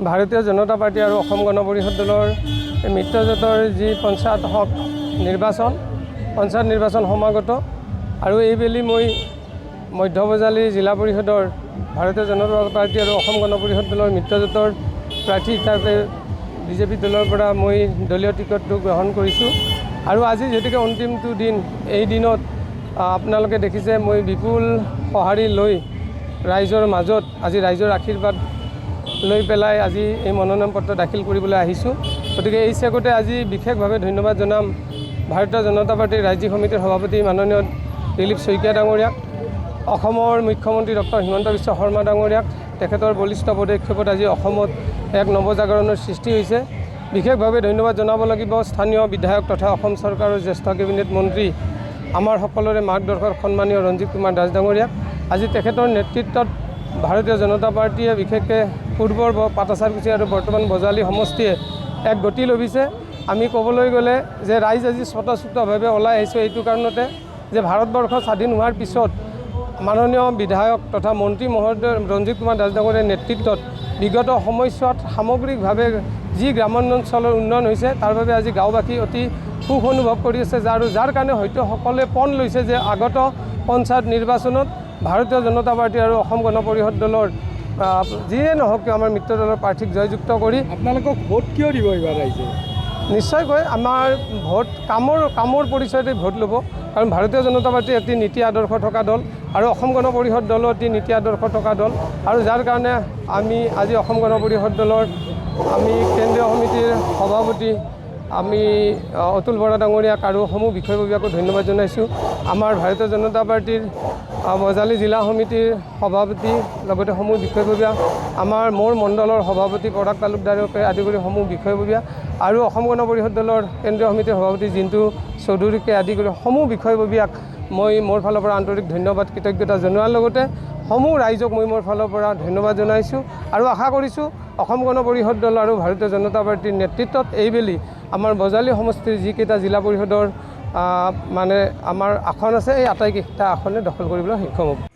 ভাৰতীয় জনতা পাৰ্টি আৰু অসম গণ পৰিষদ দলৰ মিত্ৰজোঁটৰ যি পঞ্চায়ত নিৰ্বাচন সমাগত আৰু এইবেলি মই মধ্য বজালী জিলা পৰিষদৰ ভাৰতীয় জনতা পাৰ্টি আৰু অসম গণ পৰিষদ দলৰ মিত্ৰজোঁটৰ প্ৰাৰ্থী হিচাপে বিজেপি দলৰ পৰা মই দলীয় টিকটটো গ্ৰহণ কৰিছোঁ। আৰু আজি যেতিকে অন্তিমটো দিন, এই দিনত আপোনালোকে দেখিছে মই বিপুল সঁহাৰি লৈ ৰাইজৰ মাজত আজি ৰাইজৰ আশীৰ্বাদ লৈ পেলাই আজি এই মনোনয়ন পত্ৰ দাখিল কৰিবলৈ আহিছোঁ। গতিকে এই চেগতে আজি বিশেষভাৱে ধন্যবাদ জনাম ভাৰতীয় জনতা পাৰ্টিৰ ৰাজ্যিক সমিতিৰ সভাপতি মাননীয় দিলীপ শইকীয়া ডাঙৰীয়াক, অসমৰ মুখ্যমন্ত্ৰী ডক্টৰ হিমন্ত বিশ্ব শৰ্মা ডাঙৰীয়াক। তেখেতৰ বলিষ্ঠ পদক্ষেপত আজি অসমত এক নৱজাগৰণৰ সৃষ্টি হৈছে। বিশেষভাৱে ধন্যবাদ জনাব লাগিব স্থানীয় বিধায়ক তথা অসম চৰকাৰৰ জ্যেষ্ঠ কেবিনেট মন্ত্ৰী, আমাৰ সকলোৰে মাৰ্গদৰ্শক সন্মানীয় ৰঞ্জিত কুমাৰ দাস ডাঙৰীয়াক। আজি তেখেতৰ নেতৃত্বত ভাৰতীয় জনতা পাৰ্টীয়ে বিশেষকৈ পূৰ্বৰ পাটাচাৰকুছি আৰু বৰ্তমান বজালী সমষ্টিয়ে এক গতি লভিছে। আমি ক'বলৈ গ'লে যে ৰাইজ আজি স্বতঃস্ফূৰ্তভাৱে ওলাই আহিছোঁ এইটো কাৰণতে যে ভাৰতবৰ্ষ স্বাধীন হোৱাৰ পিছত মাননীয় বিধায়ক তথা মন্ত্ৰী মহোদয় ৰঞ্জিত কুমাৰ দাস ডাঙৰীয়াৰ নেতৃত্বত বিগত সময়ছোৱাত সামগ্ৰিকভাৱে যি গ্ৰামাঞ্চলৰ উন্নয়ন হৈছে তাৰ বাবে আজি গাঁওবাসী অতি সুখ অনুভৱ কৰি আছে। যাৰ কাৰণে হয়তো সকলোৱে পণ লৈছে যে আগত পঞ্চায়ত নিৰ্বাচনত ভাৰতীয় জনতা পাৰ্টি আৰু অসম গণ পৰিষদ দলৰ যিয়ে নহওক কিয় আমাৰ মিত্ৰ দলৰ প্ৰাৰ্থীক জয়যুক্ত কৰি আপোনালোকক ভোট কিয় দিব এইবাৰ ৰাইজে? নিশ্চয়কৈ আমাৰ ভোট কামৰ পৰিচয়তে ভোট ল'ব। কাৰণ ভাৰতীয় জনতা পাৰ্টি এটি নীতি আদৰ্শ থকা দল আৰু অসম গণ পৰিষদ দলো এটি নীতি আদৰ্শ থকা দল। আৰু যাৰ কাৰণে আমি আজি অসম গণ পৰিষদ দলৰ আমি কেন্দ্ৰীয় সমিতিৰ সভাপতি আমি অতুল বৰা ডাঙৰীয়াক আৰু সমূহ বিষয়ববীয়াকো ধন্যবাদ জনাইছোঁ। আমাৰ ভাৰতীয় জনতা পাৰ্টিৰ বজালী জিলা সমিতিৰ সভাপতি লগতে সমূহ বিষয়ববীয়া, আমাৰ মোৰ মণ্ডলৰ সভাপতি পৰাগ তালুকদাৰকে আদি কৰি সমূহ বিষয়ববীয়া আৰু অসম গণ পৰিষদ দলৰ কেন্দ্ৰীয় সমিতিৰ সভাপতি জিন্তু চৌধুৰীকে আদি কৰি সমূহ বিষয়ববীয়াক মই মোৰ ফালৰ পৰা আন্তৰিক ধন্যবাদ কৃতজ্ঞতা জনোৱাৰ লগতে সমূহ ৰাইজক মই মোৰ ফালৰ পৰা ধন্যবাদ জনাইছোঁ। আৰু আশা কৰিছোঁ অসম গণ পৰিষদ দল আৰু ভাৰতীয় জনতা পাৰ্টিৰ নেতৃত্বত এইবেলি আমাৰ বজালী সমষ্টিৰ যিকেইটা জিলা পৰিষদৰ আমাৰ আসন আছে এই আটাইকেইটা আসনে দখল কৰিবলৈ সক্ষম হ'ব।